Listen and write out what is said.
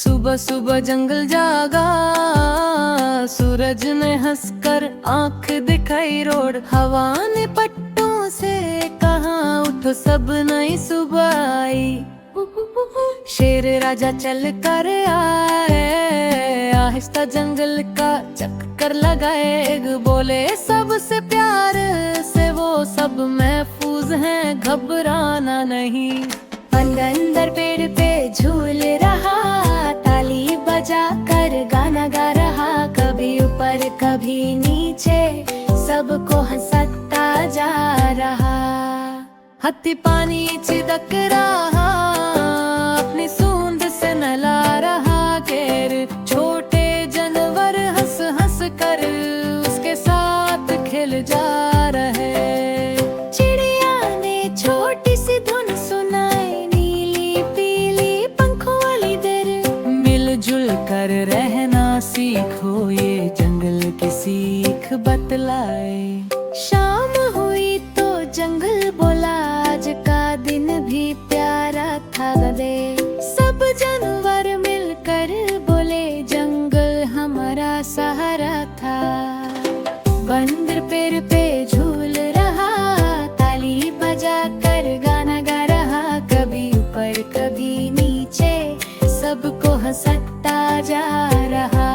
सुबह सुबह जंगल जागा, सूरज ने हंसकर आंख दिखाई रोड। हवा ने पट्टों से कहा उठो सब नई सुबह आई। शेर राजा चल कर आए, आहिस्ता जंगल का चक्कर लगाए। बोले सबसे प्यार से वो सब महफूज हैं, घबराना नहीं। अंदर पेड़ पे झूल रहा, ताली बजा कर गाना गा रहा। कभी ऊपर कभी नीचे सबको हंसाता जा रहा। हाथी पानी छिदक रहा, अपनी सूंड से नहला रहा। घेर छोटे जानवर हंस हंस कर उसके साथ खेल जा रहे। चिड़िया ने छोटी सी धुन सुनाई, नीली पीली पंखों वाली दर। मिलजुल कर रहना सीखो, ये जंगल की सीख बतलाए। शाम हुई तो जंगल बोला आज का दिन भी प्यारा था गदे। सब जानवर मिलकर बोले जंगल हमारा सहारा था। बंदर पेड़ पे झूल रहा, ताली बजा कर गाना गा रहा। कभी ऊपर कभी नीचे सबको हंसाता जा रहा।